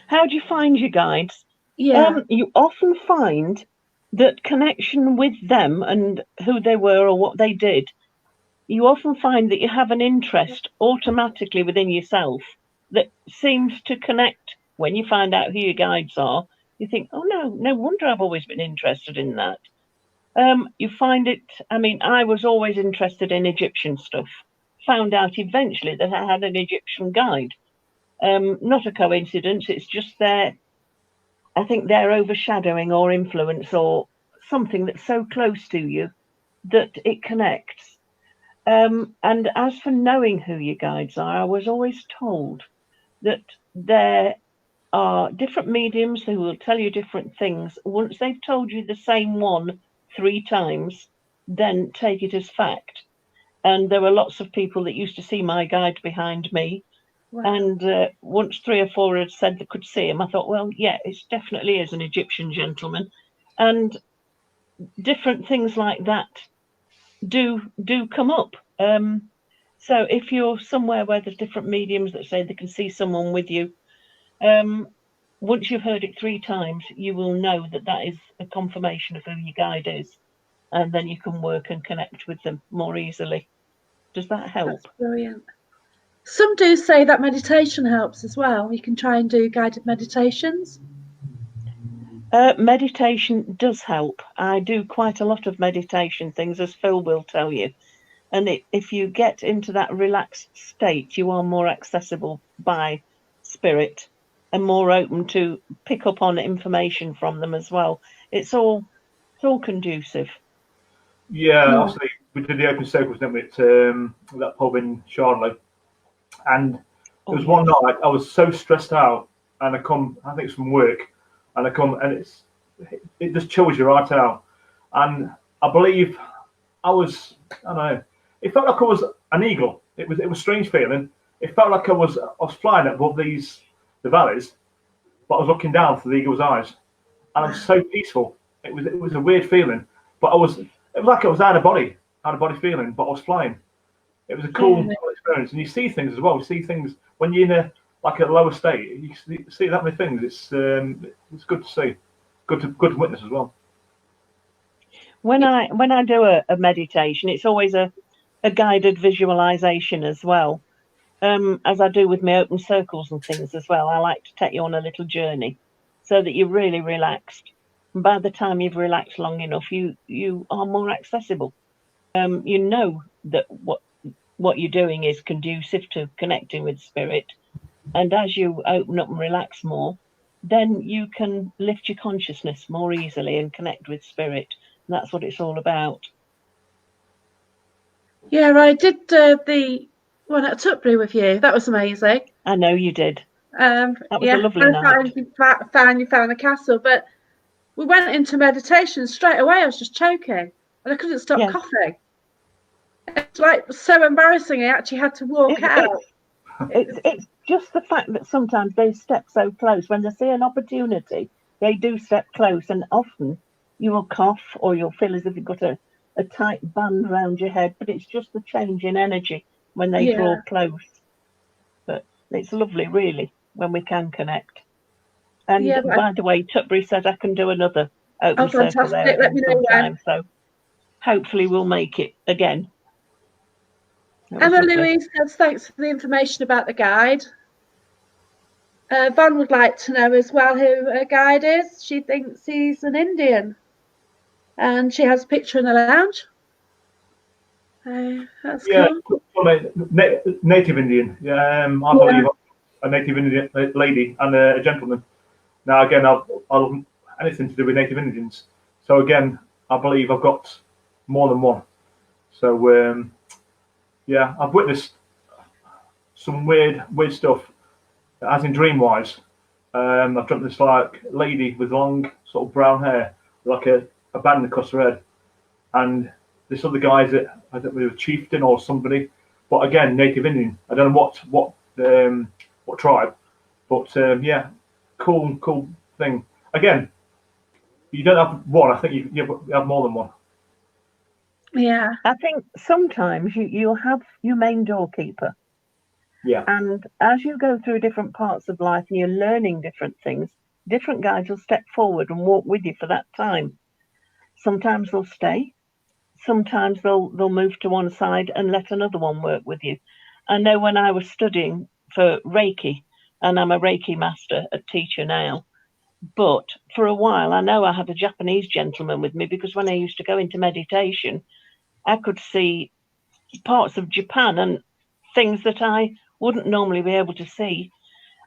How do you find your guides? Yeah. You often find that connection with them and who they were or what they did, you often find that you have an interest automatically within yourself that seems to connect. When you find out who your guides are, you think, oh no wonder I've always been interested in that. You find it, I mean, I was always interested in Egyptian stuff. Found out eventually that I had an Egyptian guide. Not a coincidence, it's just I think their overshadowing or influence or something that's so close to you that it connects. And as for knowing who your guides are, I was always told that there are different mediums who will tell you different things. Once they've told you the same one 3 times, then take it as fact. And there were lots of people that used to see my guide behind me. Wow. And once 3 or 4 had said they could see him, I thought, well, yeah, it definitely is an Egyptian gentleman. And different things like that do come up. So if you're somewhere where there's different mediums that say they can see someone with you, once you've heard it 3 times, you will know that that is a confirmation of who your guide is. And then you can work and connect with them more easily. Does that help? That's brilliant. Some do say that meditation helps as well. You can try and do guided meditations. Meditation does help. I do quite a lot of meditation things, as Phil will tell you. And if you get into that relaxed state, you are more accessible by spirit and more open to pick up on information from them as well. It's all conducive. Yeah, obviously we did the open circles, didn't we, at that pub in Shardlow. And there was one night I was so stressed out, and I think it's from work, and and it just chills you right out. And I believe I don't know, it felt like I was an eagle. It was a strange feeling. It felt like I was flying above the valleys, but I was looking down through the eagle's eyes, and I was so peaceful. It was a weird feeling, but it was like I was out of body feeling, but I was flying. It was a cool experience, and you see things as well. You see things when you're in a lower state. You see that many things. It's good to see, good to witness as well. When I do a meditation, it's always a guided visualization as well, as I do with my open circles and things as well. I like to take you on a little journey so that you're really relaxed. And by the time you've relaxed long enough, you are more accessible. You know that what you're doing is conducive to connecting with spirit. And as you open up and relax more, then you can lift your consciousness more easily and connect with spirit. And that's what it's all about. Yeah, I did the one at Tutbury with you. That was amazing. I know you did. That was a lovely night. You found the castle, but we went into meditation straight away. I was just choking, and I couldn't stop coughing. It's like so embarrassing. I actually had to walk out. It's just the fact that sometimes they step so close. When they see an opportunity, they do step close, and often you will cough or you'll feel as if you've got a tight band around your head. But it's just the change in energy when they draw close. But it's lovely, really, when we can connect. And by the way, Tutbury said I can do another open circle there Let me know sometime. So hopefully we'll make it again. Emma Louise says thanks for the information about the guide. Von would like to know as well who her guide is. She thinks he's an Indian. And she has a picture in the lounge. That's cool. Native Indian. I believe a native Indian lady and a gentleman. Now, again, I'll anything to do with native Indians. So again, I believe I've got more than one. So yeah, I've witnessed some weird stuff, as in dream-wise. I've dreamt this like lady with long sort of brown hair, like a band across her head, and this other guy is I don't know, a chieftain or somebody, but again, native Indian. I don't know what tribe, but yeah, cool thing. Again, you don't have one. I think you have more than one. Yeah. I think sometimes you have your main doorkeeper. Yeah. And as you go through different parts of life and you're learning different things, different guides will step forward and walk with you for that time. Sometimes they'll stay. Sometimes they'll move to one side and let another one work with you. I know when I was studying for Reiki, and I'm a Reiki master, a teacher now, but for a while I know I had a Japanese gentleman with me, because when I used to go into meditation, I could see parts of Japan and things that I wouldn't normally be able to see.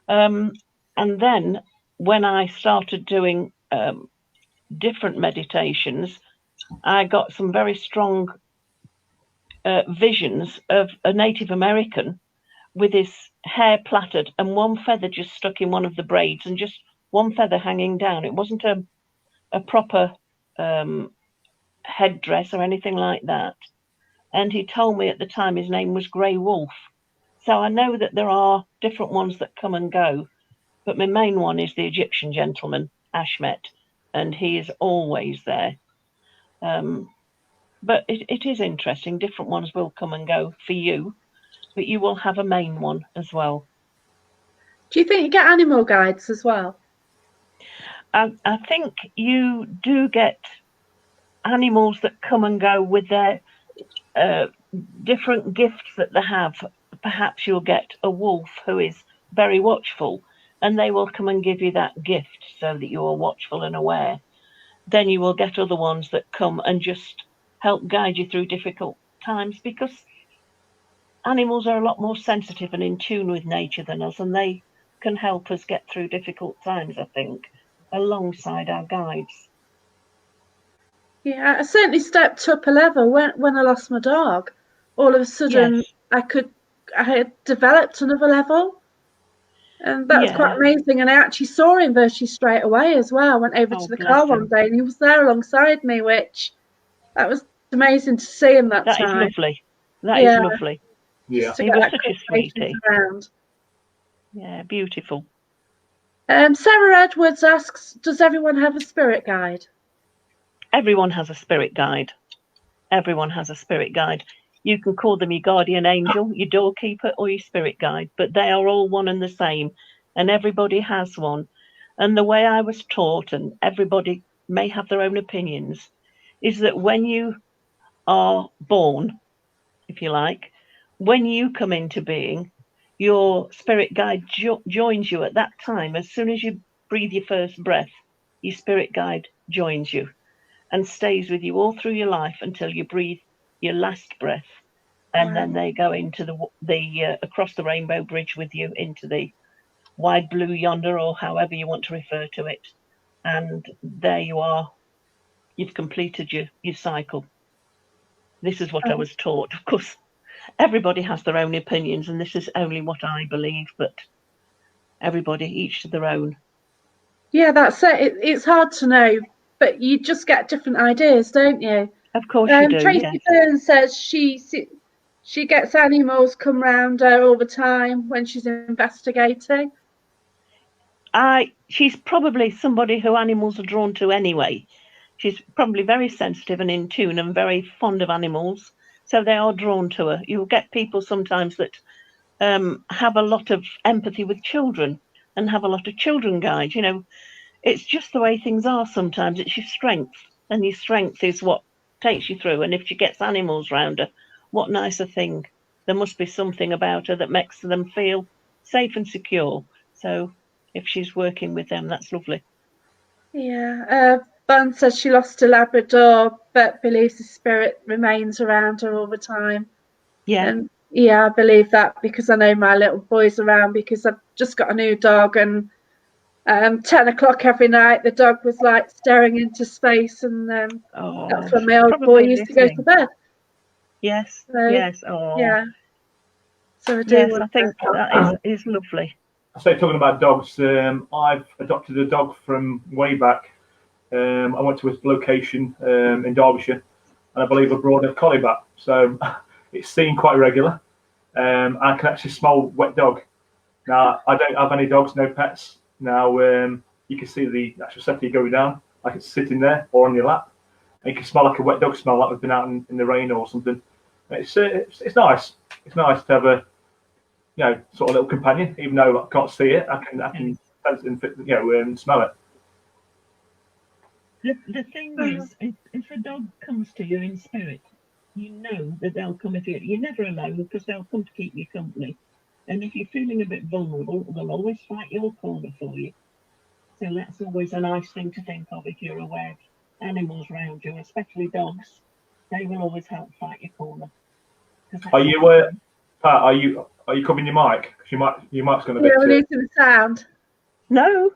And then when I started doing different meditations, I got some very strong visions of a Native American with his hair plaited and one feather just stuck in one of the braids and just one feather hanging down. It wasn't a proper headdress or anything like that. And he told me at the time his name was Grey Wolf. So I know that there are different ones that come and go, but my main one is the Egyptian gentleman, Ashmet, and he is always there. But it is interesting. Different ones will come and go for you, but you will have a main one as well. Do you think you get animal guides as well? I think you do get animals that come and go with their different gifts that they have. Perhaps you'll get a wolf who is very watchful, and they will come and give you that gift so that you are watchful and aware. Then you will get other ones that come and just help guide you through difficult times, because animals are a lot more sensitive and in tune with nature than us, and they can help us get through difficult times, I think, alongside our guides. Yeah, I certainly stepped up a level when I lost my dog. All of a sudden, Yes. I had developed another level, and that was quite Yeah. amazing. And I actually saw him virtually straight away as well. I went over Oh, to the bless car one him. day, and he was there alongside me, which that was amazing to see him that That is time. lovely. That is Yeah, lovely. Yeah. just to He get was that such a good patience sweetie. around. Yeah, beautiful. Sarah Edwards asks, does everyone have a spirit guide? Everyone has a spirit guide. Everyone has a spirit guide. You can call them your guardian angel, your doorkeeper, or your spirit guide, but they are all one and the same, and everybody has one. And the way I was taught, and everybody may have their own opinions, is that when you are born, if you like, when you come into being, your spirit guide joins you at that time. As soon as you breathe your first breath, your spirit guide joins you and stays with you all through your life until you breathe your last breath, and then they go into the across the rainbow bridge with you into the wide blue yonder, or however you want to refer to it, and there you are. You've completed your cycle. This is what I was taught. Of course, everybody has their own opinions, and this is only what I believe, but everybody each to their own. Yeah, that's it. It's hard to know, but you just get different ideas, don't you? Of course you do. Tracy Yes. Byrne says she gets animals come round her all the time when she's investigating. She's probably somebody who animals are drawn to anyway. She's probably very sensitive and in tune and very fond of animals, so they are drawn to her. You'll get people sometimes that have a lot of empathy with children and have a lot of children guides. You know, it's just the way things are sometimes. It's your strength, and your strength is what takes you through. And if she gets animals round her, what nicer thing. There must be something about her that makes them feel safe and secure. So if she's working with them. That's lovely. Yeah. Bun says she lost a Labrador, but believes the spirit remains around her all the time. Yeah. And yeah, I believe that because I know my little boy's around because I've just got a new dog, and 10 o'clock every night the dog was like staring into space, and that's when my old boy used to go to bed. Yes. So, Yes. Oh. Yeah. So I think that is lovely. I say, talking about dogs, I've adopted a dog from way back. I went to a location in Derbyshire, and I believe I brought a collie back. So it's seen quite regular. I can actually smell wet dog. Now, I don't have any dogs, no pets. Now, you can see the actual settee going down, like it's sitting there or on your lap. And you can smell like a wet dog smell, like we've been out in the rain or something. It's nice. It's nice to have a, sort of little companion, even though I can't see it. I can sense it and smell it. The thing is, if a dog comes to you in spirit, you know that they'll come if you're never alone, because they'll come to keep you company. And if you're feeling a bit vulnerable, they'll always fight your corner for you. So that's always a nice thing to think of if you're aware of animals around you, especially dogs. They will always help fight your corner. Are you, Pat? Are you covering your mic? Because your mic's going to be. Yeah, we're losing the sound. No.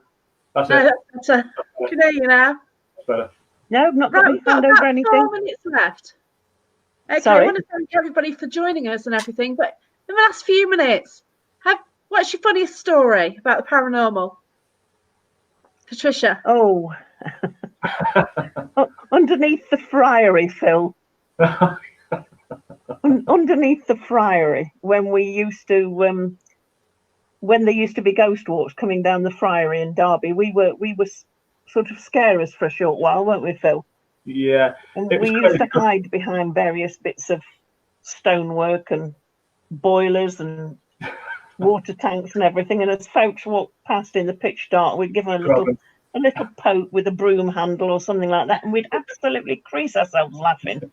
That's No, it. that's better. I can hear you now. That's better. No, not got Right, my we've got hand over about anything. 4 minutes left. Okay, Sorry. I want to thank everybody for joining us and everything, but in the last few minutes, what's your funniest story about the paranormal? Patricia. Oh. Underneath the friary, Phil. Underneath the friary, when we used to, when there used to be ghost walks coming down the friary in Derby, we were sort of scarers for a short while, weren't we, Phil? Yeah. And we used to hide behind various bits of stonework and boilers and water tanks and everything. And as folks walked past in the pitch dark, we'd give them a little poke with a broom handle or something like that, and we'd absolutely crease ourselves laughing.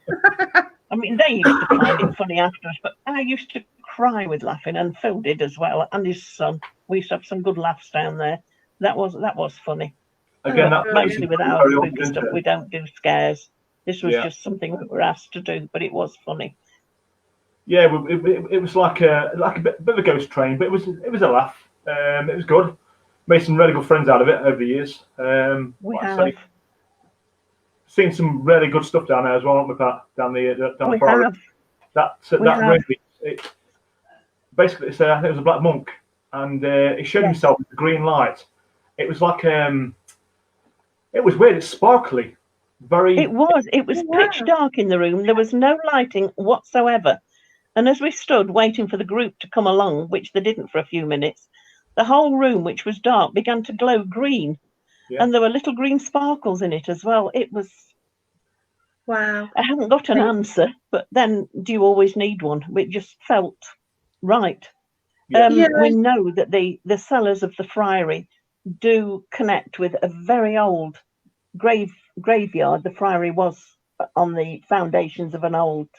I mean, they used to find it funny after us, but I used to cry with laughing, and Phil did as well, and his son. We used to have some good laughs down there. That was funny. Again, Mostly with our spooky stuff, we don't do scares. This was just something we were asked to do, but it was funny. Yeah, it was like a bit of a ghost train, but it was a laugh. It was good. Made some really good friends out of it over the years. We have seen some really good stuff down there as well, haven't we, Pat? Down the Farrar. That really, basically, I think it was a black monk, and he showed himself with the green light. It was like it was weird. It's sparkly, very. It was pitch dark in the room. There was no lighting whatsoever. And as we stood waiting for the group to come along, which they didn't for a few minutes, the whole room, which was dark, began to glow green. Yeah. And there were little green sparkles in it as well. It was... Wow. I haven't got an answer, but then do you always need one? It just felt right. Yeah. We know that the cellars of the friary do connect with a very old graveyard. The friary was on the foundations of an old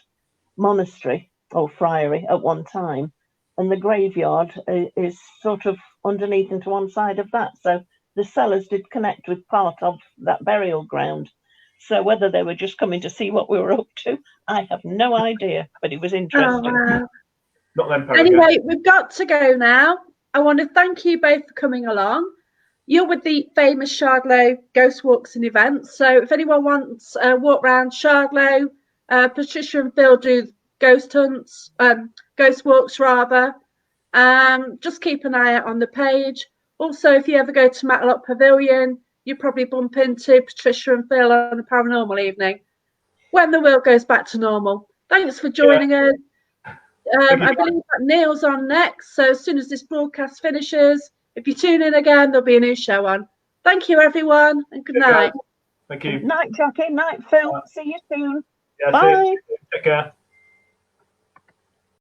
monastery or friary at one time, and the graveyard is sort of underneath and to one side of that. So the cellars did connect with part of that burial ground. So whether they were just coming to see what we were up to, I have no idea, but it was interesting. Oh, wow. Anyway, we've got to go now. I want to thank you both for coming along. You're with the Famous Shardlow Ghostwalks and events. So if anyone wants a walk around Shardlow, Patricia and Phil do ghost hunts, ghost walks rather. Just keep an eye out on the page. Also, if you ever go to Matlock Pavilion, you probably bump into Patricia and Phil on the paranormal evening when the world goes back to normal. Thanks for joining us. I believe that Neil's on next. So as soon as this broadcast finishes, if you tune in again, there'll be a new show on. Thank you, everyone, and good night. Thank you. Night, Jackie. Night, Phil. See you soon. Yeah, bye. Take care.